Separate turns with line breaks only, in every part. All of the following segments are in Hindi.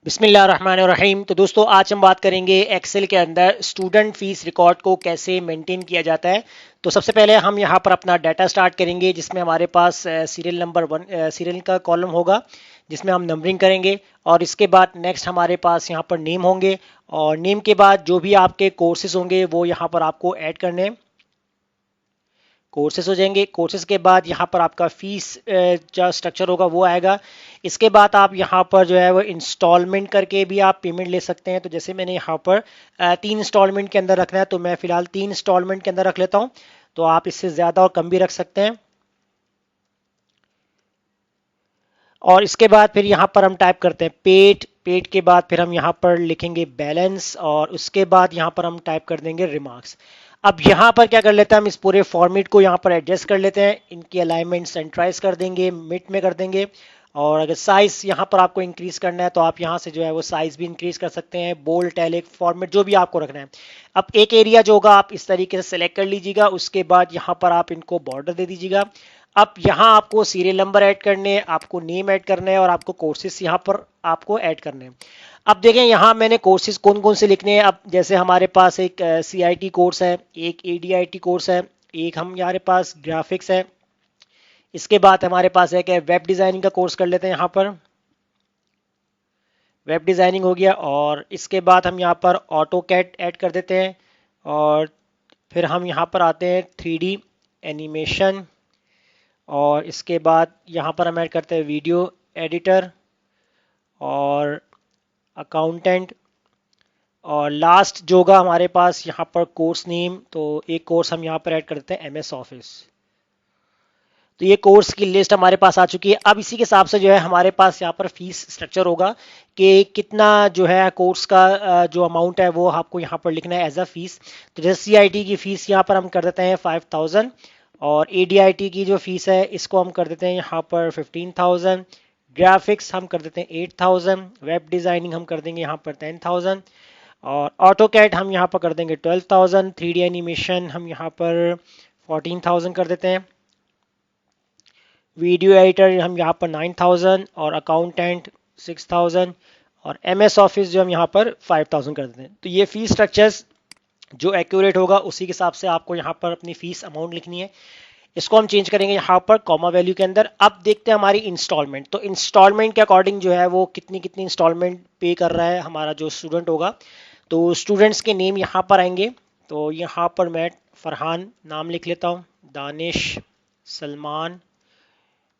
बिस्मिल्लाहिर्रहमानिर्रहीम। तो दोस्तों आज हम बात करेंगे एक्सेल के अंदर स्टूडेंट फीस रिकॉर्ड को कैसे मेंटेन किया जाता है। तो सबसे पहले हम यहाँ पर अपना डाटा स्टार्ट करेंगे जिसमें हमारे पास सीरियल नंबर वन सीरियल का कॉलम होगा जिसमें हम नंबरिंग करेंगे। और इसके बाद नेक्स्ट हमारे पास यहाँ पर नेम होंगे और नेम के बाद जो भी आपके कोर्सेज होंगे वो यहाँ पर आपको ऐड करने हैं। कोर्सेज हो जाएंगे। कोर्सेज के बाद यहाँ पर आपका फीस जो स्ट्रक्चर होगा वो आएगा। इसके बाद आप यहाँ पर जो है वो इंस्टॉलमेंट करके भी आप पेमेंट ले सकते हैं। तो जैसे मैंने यहाँ पर 3 इंस्टॉलमेंट के अंदर रखना है तो मैं फिलहाल 3 इंस्टॉलमेंट के अंदर रख लेता हूँ। तो आप इससे ज़्यादा और कम भी रख सकते हैं। और इसके बाद फिर यहाँ पर हम टाइप करते हैं पेड। पेड के बाद फिर हम यहाँ पर लिखेंगे बैलेंस और उसके बाद यहाँ पर हम टाइप कर देंगे रिमार्क्स। अब यहाँ पर क्या कर लेते हैं, हम इस पूरे फॉर्मेट को यहाँ पर एडजस्ट कर लेते हैं। इनकी अलाइनमेंट सेंट्राइज कर देंगे, मिड में कर देंगे। और अगर साइज यहाँ पर आपको इंक्रीज करना है तो आप यहाँ से जो है वो साइज भी इंक्रीज कर सकते हैं, बोल्ड टैलिक फॉर्मेट जो भी आपको रखना है। अब एक एरिया जो होगा आप इस तरीके से सेलेक्ट कर लीजिएगा। उसके बाद यहाँ पर आप इनको बॉर्डर दे दीजिएगा। अब यहाँ आपको सीरियल नंबर ऐड करने हैं, आपको नेम ऐड करना है और आपको कोर्सेज यहाँ पर आपको ऐड करने हैं। अब देखें यहाँ मैंने कोर्सेज कौन कौन से लिखने हैं। अब जैसे हमारे पास एक CIT कोर्स है, एक ADIT कोर्स है, एक हमारे पास ग्राफिक्स है। इसके बाद हमारे पास एक है वेब डिजाइनिंग का कोर्स कर लेते हैं। यहाँ पर वेब डिजाइनिंग हो गया और इसके बाद हम यहाँ पर ऑटो कैड ऐड कर देते हैं। और फिर हम यहाँ पर आते हैं 3D एनिमेशन और इसके बाद यहाँ पर हम ऐड करते हैं वीडियो एडिटर और अकाउंटेंट। और लास्ट जो होगा हमारे पास यहाँ पर कोर्स नेम, तो एक कोर्स हम यहाँ पर ऐड कर देते हैं MS ऑफिस। तो ये कोर्स की लिस्ट हमारे पास आ चुकी है। अब इसी के हिसाब से जो है हमारे पास यहाँ पर फीस स्ट्रक्चर होगा कि कितना जो है कोर्स का जो अमाउंट है वो आपको यहाँ पर लिखना है एज अ फीस। तो जैसे CIT की फीस यहाँ पर हम कर देते हैं 5000 और ADIT की जो फीस है इसको हम कर देते हैं यहाँ पर 15000। ग्राफिक्स हम कर देते हैं 8000। वेब डिजाइनिंग हम कर देंगे यहाँ पर 10000 और ऑटो कैड हम यहाँ पर कर देंगे 12000। 3D एनिमेशन हम यहाँ पर 14000 कर देते हैं। वीडियो एडिटर हम यहाँ पर 9000 और अकाउंटेंट 6000 और MS ऑफिस जो हम यहाँ पर 5000 कर देते हैं। तो ये फीस स्ट्रक्चर्स जो एक्यूरेट होगा उसी के हिसाब से आपको यहाँ पर अपनी फीस अमाउंट लिखनी है। इसको हम चेंज करेंगे यहाँ पर कॉमा वैल्यू के अंदर। अब देखते हैं हमारी इंस्टॉलमेंट। तो इंस्टॉलमेंट के अकॉर्डिंग जो है वो कितनी कितनी इंस्टॉलमेंट पे कर रहा है हमारा जो स्टूडेंट होगा। तो स्टूडेंट्स के नेम यहाँ पर आएंगे। तो यहाँ पर मैं फरहान नाम लिख लेता हूँ, दानिश, सलमान,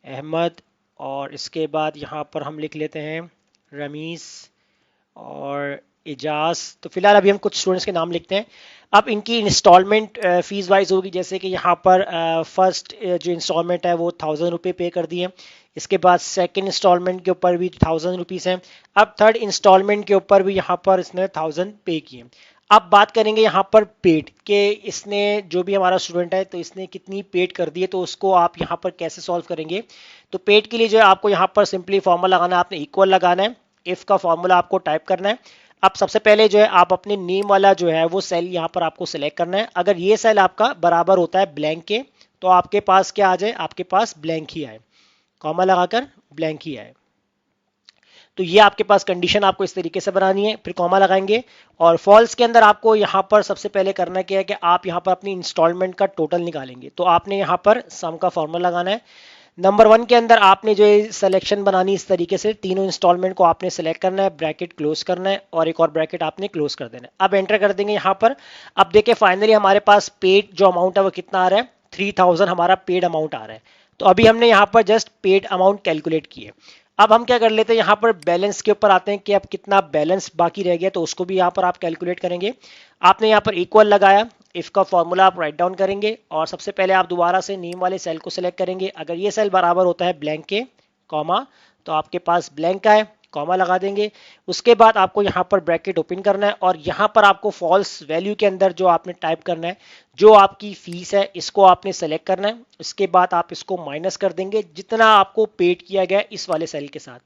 अहमद और इसके बाद यहाँ पर हम लिख लेते हैं रमीस और इजाज। तो फिलहाल अभी हम कुछ स्टूडेंट्स के नाम लिखते हैं। अब इनकी इंस्टॉलमेंट फीस वाइज होगी। जैसे कि यहाँ पर फर्स्ट जो इंस्टॉलमेंट है वो 1000 रुपये पे कर दिए। इसके बाद सेकंड इंस्टॉलमेंट के ऊपर भी 1000 रुपीज़ है। अब थर्ड इंस्टॉलमेंट के ऊपर भी यहाँ पर इसने 1000 पे किए। अब बात करेंगे यहाँ पर पेड के, इसने जो भी हमारा स्टूडेंट है तो इसने कितनी पेड कर दी है, तो उसको आप यहाँ पर कैसे सॉल्व करेंगे। तो पेड के लिए जो है आपको यहाँ पर सिंपली फॉर्मूला लगाना है, आपने इक्वल लगाना है, इफ का फॉर्मूला आपको टाइप करना है। अब सबसे पहले जो है आप अपने नेम वाला जो है वो सेल यहाँ पर आपको सिलेक्ट करना है। अगर ये सेल आपका बराबर होता है ब्लैंक के तो आपके पास क्या आ जाए, आपके पास ब्लैंक ही आए, कॉमा लगाकर ब्लैंक ही आए। तो ये आपके पास कंडीशन आपको इस तरीके से बनानी है, फिर कॉमा लगाएंगे। और फॉल्स के अंदर आपको यहाँ पर सबसे पहले करना क्या है कि आप यहाँ पर अपनी इंस्टॉलमेंट का टोटल निकालेंगे। तो आपने यहाँ पर सम का फॉर्मूला लगाना है। नंबर 1 के अंदर आपने जो सिलेक्शन बनानी इस तरीके से, तीनों इंस्टॉलमेंट को आपने सेलेक्ट करना है, ब्रैकेट क्लोज करना है और एक और ब्रैकेट आपने क्लोज कर देना है। अब एंटर कर देंगे यहाँ पर। अब देखिए फाइनली हमारे पास पेड जो अमाउंट है वो कितना आ रहा है, 3000 हमारा पेड अमाउंट आ रहा है। तो अभी हमने यहाँ पर जस्ट पेड अमाउंट कैलकुलेट किए। अब हम क्या कर लेते हैं, यहाँ पर बैलेंस के ऊपर आते हैं कि अब कितना बैलेंस बाकी रह गया, तो उसको भी यहाँ पर आप कैलकुलेट करेंगे। आपने यहाँ पर इक्वल लगाया, इफ का फॉर्मूला आप राइट डाउन करेंगे और सबसे पहले आप दोबारा से नेम वाले सेल को सिलेक्ट करेंगे। अगर ये सेल बराबर होता है ब्लैंक के, कॉमा, तो आपके पास ब्लैंक का है, कॉमा लगा देंगे। उसके बाद आपको यहाँ पर ब्रैकेट ओपन करना है और यहाँ पर आपको फॉल्स वैल्यू के अंदर जो आपने टाइप करना है, जो आपकी फीस है इसको आपने सेलेक्ट करना है। उसके बाद आप इसको माइनस कर देंगे जितना आपको पेड किया गया इस वाले सेल के साथ।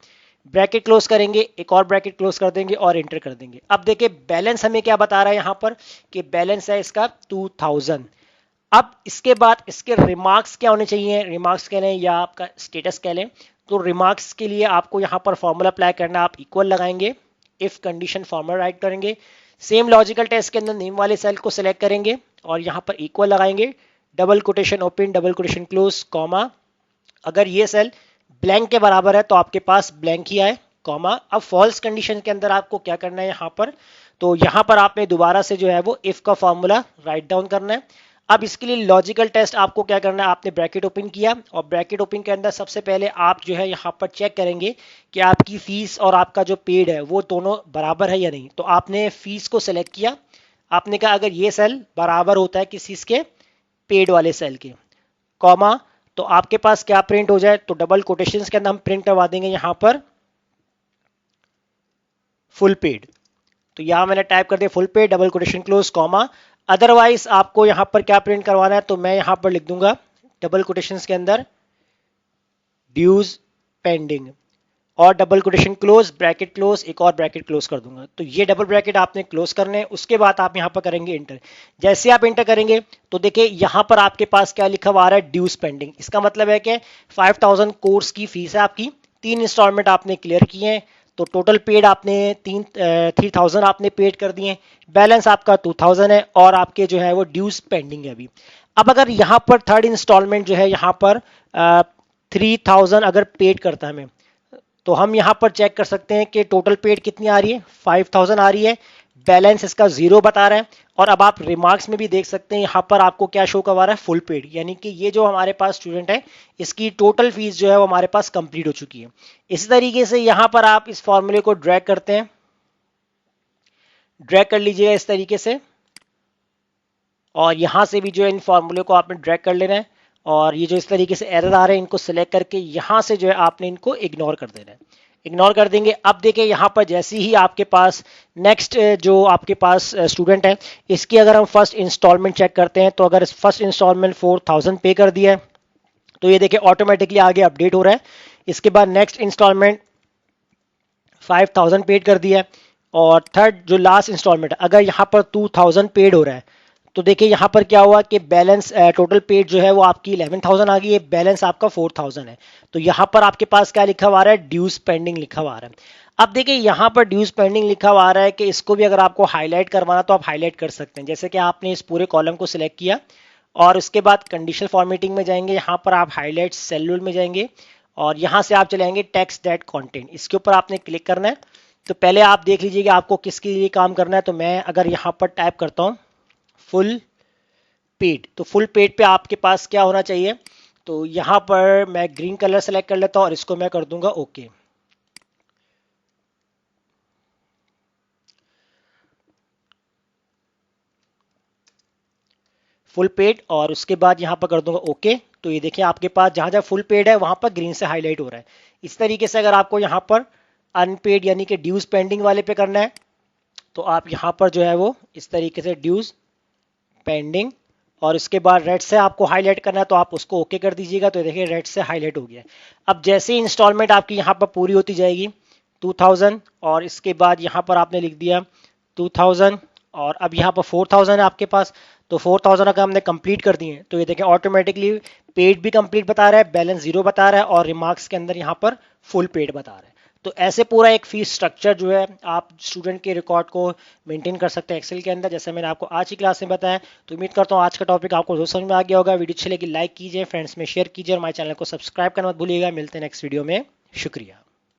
ब्रैकेट क्लोज करेंगे, एक और ब्रैकेट क्लोज कर देंगे और एंटर कर देंगे। अब देखिए बैलेंस हमें क्या बता रहा है यहाँ पर कि बैलेंस है इसका 2000। अब इसके बाद इसके रिमार्क्स क्या होने चाहिए, रिमार्क्स कह लें या आपका स्टेटस कह लें। तो रिमार्क्स के लिए आपको यहाँ पर फॉर्मूला अप्लाई करना है, आप इक्वल लगाएंगे इफ कंडीशन फॉर्मूला राइट करेंगे। सेम लॉजिकल टेस्ट के अंदर नेम वाले सेल को सिलेक्ट करेंगे और यहाँ पर इक्वल लगाएंगे, double quotation open double quotation close comma, अगर ये सेल ब्लैंक के बराबर है तो आपके पास ब्लैंक ही आए कॉमा। अब फॉल्स कंडीशन के अंदर आपको क्या करना है यहाँ पर, तो यहाँ पर आपने दोबारा से जो है वो इफ का फॉर्मूला राइट डाउन करना है। अब इसके लिए लॉजिकल टेस्ट आपको क्या करना है, आपने ब्रैकेट ओपन किया और ब्रैकेट ओपन के अंदर सबसे पहले आप जो है यहाँ पर चेक करेंगे कि आपकी फीस और आपका जो पेड है वो दोनों बराबर है या नहीं। तो आपने फीस को सिलेक्ट किया, आपने कहा अगर ये सेल बराबर होता है किसी के पेड वाले सेल के कॉमा, तो आपके पास क्या प्रिंट हो जाए, तो डबल कोटेशंस के अंदर हम प्रिंट करवा देंगे यहां पर फुल पेड। तो यहां मैंने टाइप कर दिया full paid double quotation close comma. Otherwise आपको यहां पर क्या प्रिंट करवाना है, तो मैं यहां पर लिख दूंगा डबल कोटेशंस के अंदर ड्यूज पेंडिंग और double quotation close bracket close, एक और ब्रैकेट क्लोज कर दूंगा। तो ये डबल ब्रैकेट आपने क्लोज करने हैं। उसके बाद आप यहां पर करेंगे इंटर। जैसे आप इंटर करेंगे तो देखिए यहां पर आपके पास क्या लिखा हुआ आ रहा है, ड्यूज पेंडिंग। इसका मतलब है कि 5000 कोर्स की फीस है आपकी, 3 इंस्टॉलमेंट आपने क्लियर किए हैं, तो टोटल पेड आपने 3000 आपने पेड कर दिए, बैलेंस आपका 2000 है और आपके जो है वो ड्यूज पेंडिंग है अभी। अब अगर यहाँ पर थर्ड इंस्टॉलमेंट जो है यहाँ पर 3000 अगर पेड करता है हमें, तो हम यहां पर चेक कर सकते हैं कि टोटल पेड कितनी आ रही है, 5000 आ रही है, बैलेंस इसका 0 बता रहा है। और अब आप रिमार्क्स में भी देख सकते हैं यहां पर आपको क्या शो करवा रहा है, फुल पेड, यानी कि ये जो हमारे पास स्टूडेंट है इसकी टोटल फीस जो है वो हमारे पास कंप्लीट हो चुकी है। इसी तरीके से यहां पर आप इस फॉर्मूले को ड्रैग करते हैं, ड्रैग कर लीजिएगा इस तरीके से, और यहां से भी जो है इन फॉर्मूले को आपने ड्रैग कर लेना है। और ये जो इस तरीके से एरर आ रहे हैं इनको सिलेक्ट करके यहां से जो है आपने इनको इग्नोर कर देना है, इग्नोर कर देंगे। अब देखिए यहां पर जैसे ही आपके पास नेक्स्ट जो आपके पास स्टूडेंट है इसकी अगर हम फर्स्ट इंस्टॉलमेंट चेक करते हैं, तो अगर फर्स्ट इंस्टॉलमेंट 4000 पे कर दिया है तो ये देखिए ऑटोमेटिकली आगे अपडेट हो रहा है। इसके बाद नेक्स्ट इंस्टॉलमेंट 5000 पेड कर दिया है, और थर्ड जो लास्ट इंस्टॉलमेंट है अगर यहाँ पर 2000 पेड हो रहा है, तो देखिए यहाँ पर क्या हुआ कि बैलेंस टोटल पेड जो है वो आपकी 11000 आ गई है, बैलेंस आपका 4000 है। तो यहाँ पर आपके पास क्या लिखा हुआ आ रहा है, ड्यूज पेंडिंग लिखा हुआ आ रहा है। अब देखिए यहाँ पर ड्यूज पेंडिंग लिखा हुआ आ रहा है कि इसको भी अगर आपको हाईलाइट करवाना तो आप हाईलाइट कर सकते हैं। जैसे कि आपने इस पूरे कॉलम को सिलेक्ट किया और उसके बाद कंडीशनल फॉर्मेटिंग में जाएंगे, यहाँ पर आप हाईलाइट सेलुलर में जाएंगे और यहाँ से आप चलाएंगे टेक्स्ट दैट कंटेंट, इसके ऊपर आपने क्लिक करना है। तो पहले आप देख लीजिएगा आपको किसके लिए काम करना है। तो मैं अगर यहाँ पर टाइप करता हूँ फुल पेड, तो फुल पेड पे आपके पास क्या होना चाहिए, तो यहां पर मैं ग्रीन कलर सेलेक्ट कर लेता हूं और इसको मैं कर दूंगा ओके। फुल पेड और उसके बाद यहां पर कर दूंगा ओके। तो ये देखिए आपके पास जहां जहां फुल पेड है वहां पर ग्रीन से हाईलाइट हो रहा है। इस तरीके से अगर आपको यहां पर अनपेड यानी कि ड्यूज पेंडिंग वाले पे करना है, तो आप यहां पर जो है वो इस तरीके से ड्यूज पेंडिंग और इसके बाद रेड से आपको हाईलाइट करना है तो आप उसको ओके कर दीजिएगा। तो देखिए रेड से हाईलाइट हो गया। अब जैसे ही इंस्टॉलमेंट आपकी यहाँ पर पूरी होती जाएगी 2000 और इसके बाद यहाँ पर आपने लिख दिया 2000 और अब यहाँ पर 4000 है आपके पास, तो 4000 अगर हमने कंप्लीट कर दिए तो ये देखें ऑटोमेटिकली पेड भी कंप्लीट बता रहा है, बैलेंस 0 बता रहा है और रिमार्क्स के अंदर यहाँ पर फुल पेड बता रहा है। तो ऐसे पूरा एक फीस स्ट्रक्चर जो है आप स्टूडेंट के रिकॉर्ड को मेंटेन कर सकते हैं एक्सेल के अंदर, जैसे मैंने आपको आज की क्लास में बताया। तो उम्मीद करता हूँ आज का टॉपिक आपको जो समझ में आ गया होगा। वीडियो अच्छी लगी लाइक कीजिए, फ्रेंड्स में शेयर कीजिए और हमारे चैनल को सब्सक्राइब करना मत भूलिएगा। मिलते हैं नेक्स्ट वीडियो में, शुक्रिया।